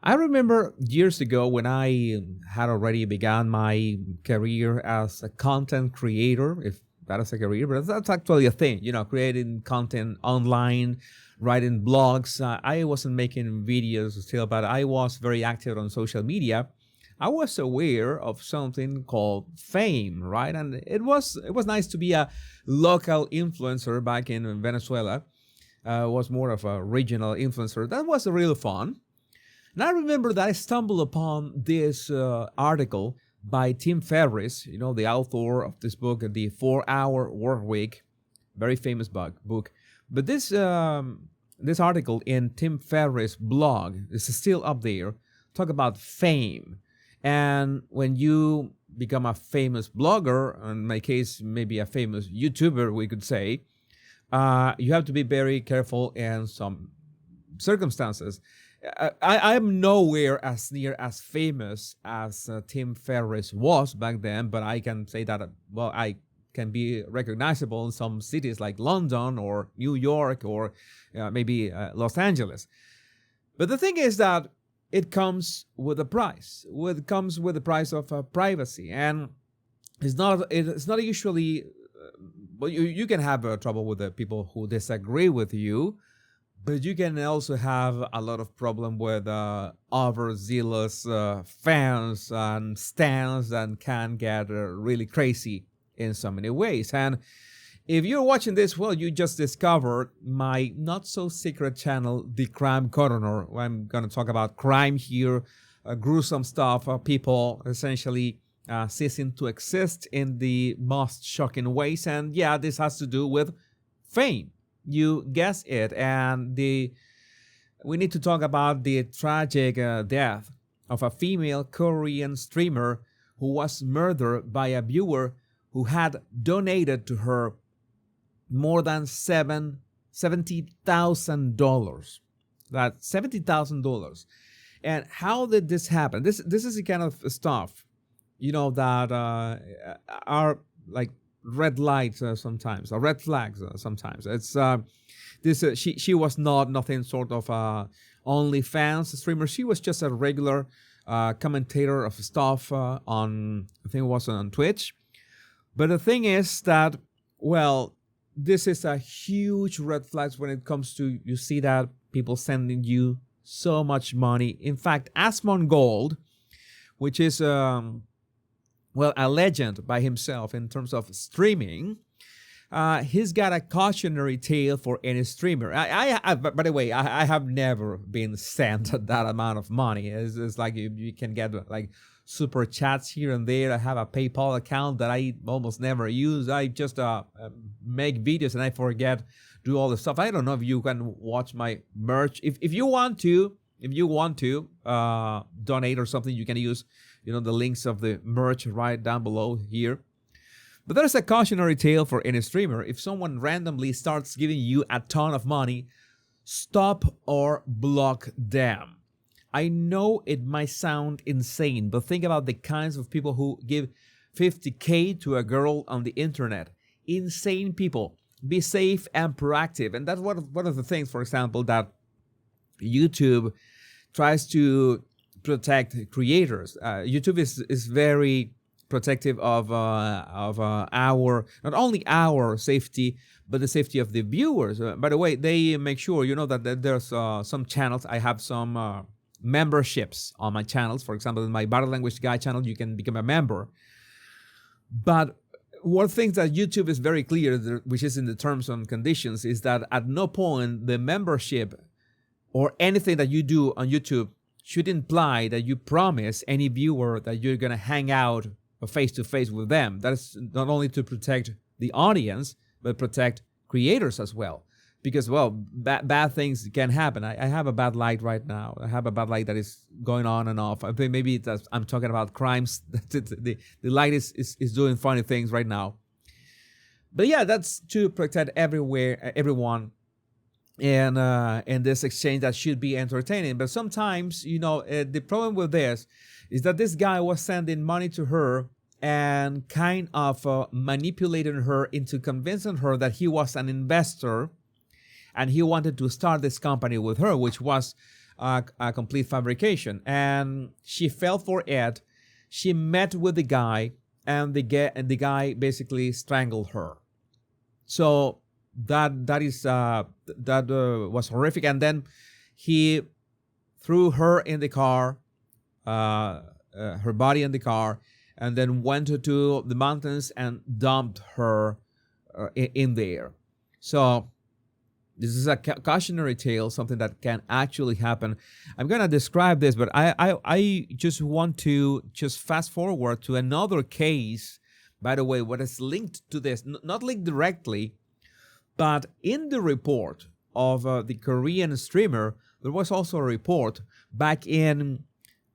I remember years ago when I had already begun my career as a content creator, if that is a career, but that's actually a thing, creating content online, writing blogs. I wasn't making videos still, but I was very active on social media. I was aware of something called fame, right? And it was nice to be a local influencer back in Venezuela. Was more of a regional influencer. That was real fun. And I remember that I stumbled upon this article by Tim Ferriss, the author of this book, The 4 Hour Work Week, very famous book. But this article in Tim Ferriss' blog is still up there. Talk about fame, and when you become a famous blogger, in my case, maybe a famous YouTuber, we could say, you have to be very careful in some circumstances. I'm nowhere as near as famous as Tim Ferriss was back then, but I can say that, I can be recognizable in some cities like London or New York or maybe Los Angeles. But the thing is that it comes with a price. It comes with the price of privacy, and it's not usually. You can have trouble with the people who disagree with you, but you can also have a lot of problem with overzealous fans and stans that can get really crazy in so many ways. And if you're watching this, you just discovered my not so secret channel, The Crime Coroner. I'm going to talk about crime here, gruesome stuff, people essentially ceasing to exist in the most shocking ways. And yeah, this has to do with fame. You guess it. And we need to talk about the tragic death of a female Korean streamer who was murdered by a viewer who had donated to her more than $70,000. That's $70,000. And how did this happen? This is the kind of stuff, that are like red lights sometimes, or red flags sometimes. It's she was nothing sort of OnlyFans streamer. She was just a regular commentator of stuff on, I think it was on Twitch. But the thing is that, this is a huge red flag when it comes to, you see that people sending you so much money. In fact, Asmongold, which is a legend by himself in terms of streaming, he's got a cautionary tale for any streamer. By the way, I have never been sent that amount of money. It's like you can get like super chats here and there. I have a PayPal account that I almost never use. I just make videos and I forget do all the stuff. I don't know if you can watch my merch. If you want to donate or something, you can use the links of the merch right down below here. But there's a cautionary tale for any streamer. If someone randomly starts giving you a ton of money, stop or block them. I know it might sound insane, but think about the kinds of people who give $50K to a girl on the internet. Insane people. Be safe and proactive. And that's one of the things, for example, that YouTube tries to protect creators. YouTube is very protective of our, not only our safety, but the safety of the viewers. By the way, they make sure, that there's some channels. I have some memberships on my channels. For example, in my Battle Language Guy channel, you can become a member. But one thing that YouTube is very clear, which is in the terms and conditions, is that at no point the membership or anything that you do on YouTube should imply that you promise any viewer that you're going to hang out face to face with them. That is not only to protect the audience, but protect creators as well. Because, bad things can happen. I have a bad light right now. I have a bad light that is going on and off. I think maybe I'm talking about crimes. The light is doing funny things right now. But yeah, that's to protect everyone in this exchange that should be entertaining. But sometimes, the problem with this is that this guy was sending money to her and kind of manipulating her into convincing her that he was an investor and he wanted to start this company with her, which was a complete fabrication. And she fell for it. She met with the guy, and the guy basically strangled her. So that was horrific. And then he threw her in the car, her body in the car, and then went to the mountains and dumped her in there. So this is a cautionary tale, something that can actually happen. I'm going to describe this, but I just want to just fast forward to another case, by the way, what is linked to this, not linked directly, but in the report of the Korean streamer, there was also a report back in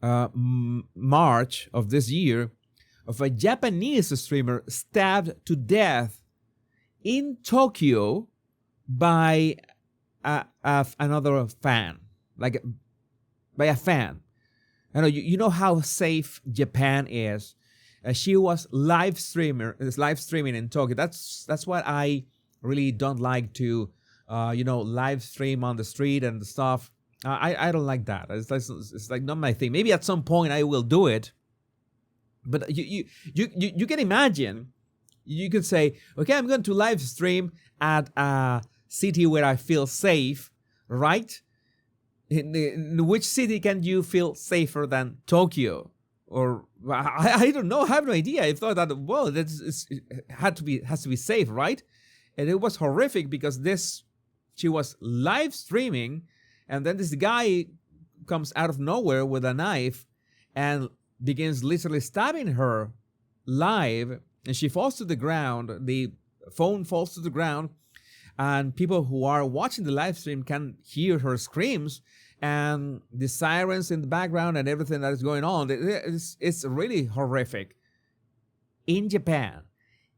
March of this year of a Japanese streamer stabbed to death in Tokyo by another fan, like by a fan. I know you know how safe Japan is. She was live streaming in Tokyo. That's what I really don't like to, live stream on the street and stuff. I don't like that. It's like not my thing. Maybe at some point I will do it, but you can imagine. You could say, okay, I'm going to live stream at a city where I feel safe, right? In which city can you feel safer than Tokyo? Or I don't know. I have no idea. I thought that, well, it has to be safe, right? And it was horrific because she was live streaming, and then this guy comes out of nowhere with a knife and begins literally stabbing her live, and she falls to the ground. The phone falls to the ground, and people who are watching the live stream can hear her screams and the sirens in the background and everything that is going on. It's really horrific. In Japan,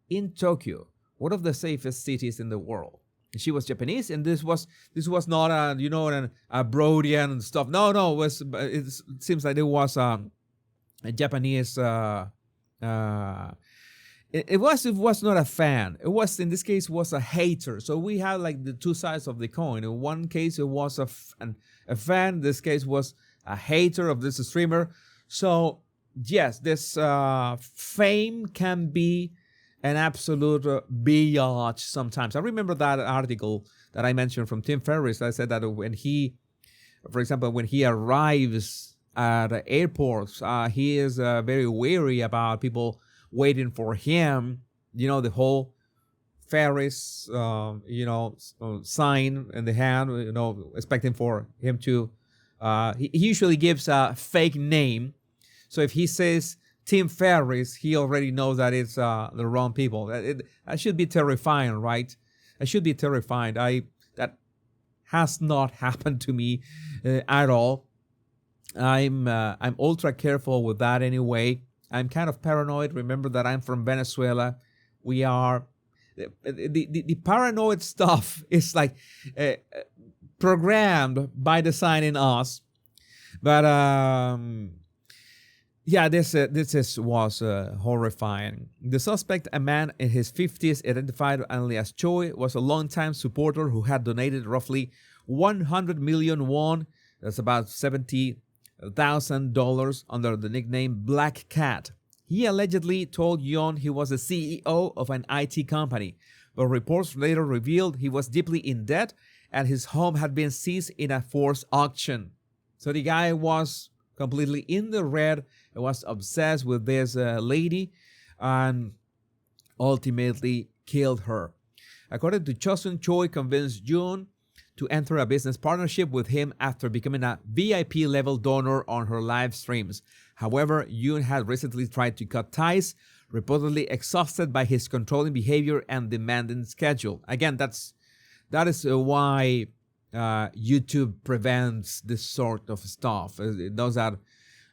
in Tokyo, one of the safest cities in the world. She was Japanese, and this was not a Brodian and stuff. No, it seems like it was a Japanese. It was not a fan. It was, in this case, was a hater. So we have like the two sides of the coin. In one case, it was a fan. In this case, was a hater of this streamer. So yes, this fame can be an absolute biatch sometimes. I remember that article that I mentioned from Tim Ferriss. I said that when he arrives at airports, he is very wary about people waiting for him. The whole Ferris, sign in the hand, expecting for him to. He usually gives a fake name. So if he says Tim Ferriss, he already knows that it's the wrong people. That should be terrifying, right? That should be terrifying. That has not happened to me at all. I'm ultra careful with that anyway. I'm kind of paranoid. Remember that I'm from Venezuela. We are the paranoid stuff is like programmed by design in us. But this was horrifying. The suspect, a man in his 50s, identified only as Choi, was a longtime supporter who had donated roughly 100 million won, that's about $70,000, under the nickname Black Cat. He allegedly told Yoon he was the CEO of an IT company, but reports later revealed he was deeply in debt and his home had been seized in a forced auction. So the guy was completely in the red. He was obsessed with this lady and ultimately killed her. According to Chosun, Choi convinced Yoon to enter a business partnership with him after becoming a VIP level donor on her live streams. However, Yoon had recently tried to cut ties, reportedly exhausted by his controlling behavior and demanding schedule. Again, that is why YouTube prevents this sort of stuff. It does that.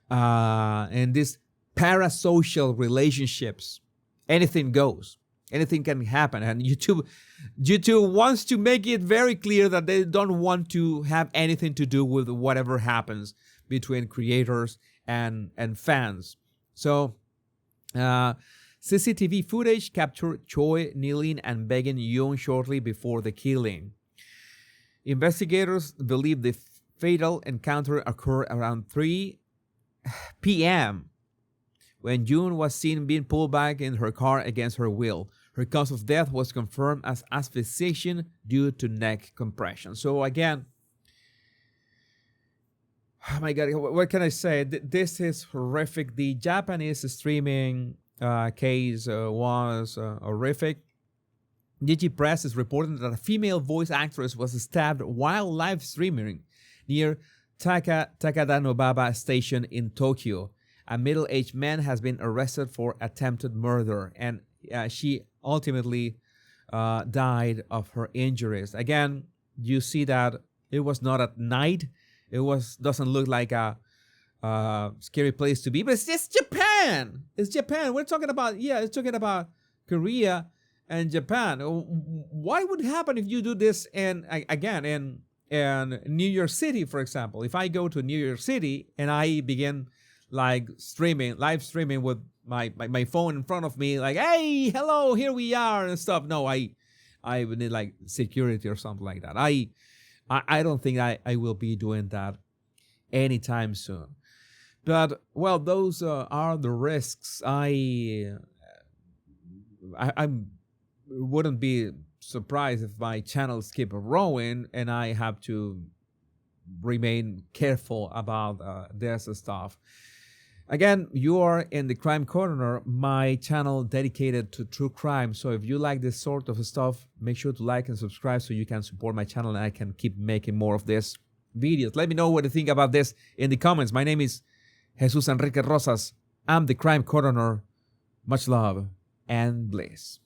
And these parasocial relationships, anything goes. Anything can happen. And YouTube wants to make it very clear that they don't want to have anything to do with whatever happens between creators and fans. So CCTV footage captured Choi kneeling and begging Yoon shortly before the killing. Investigators believe the fatal encounter occurred around 3 p.m. when June was seen being pulled back in her car against her will. Her cause of death was confirmed as asphyxiation due to neck compression. So again, oh my God, what can I say? This is horrific. The Japanese streaming case was horrific. Digi Press is reporting that a female voice actress was stabbed while live streaming near Takadanobaba Station in Tokyo. A middle-aged man has been arrested for attempted murder, and she ultimately died of her injuries. Again, you see that it was not at night. It doesn't look like a scary place to be, but it's Japan. It's Japan. We're talking about it's talking about Korea and Japan. What would happen if you do this in New York City, for example? If I go to New York City and I begin live streaming with my phone in front of me, like, hey, hello, here we are and stuff. No, I would need like security or something like that. I don't think I will be doing that anytime soon. But well, those are the risks. I wouldn't be surprised if my channels keep growing and I have to remain careful about this stuff. Again, you are in the Crime Corner, my channel dedicated to true crime. So if you like this sort of stuff, make sure to like and subscribe so you can support my channel and I can keep making more of these videos. Let me know what you think about this in the comments. My name is Jesus Enrique Rosas. I'm the Crime Corner. Much love and bliss.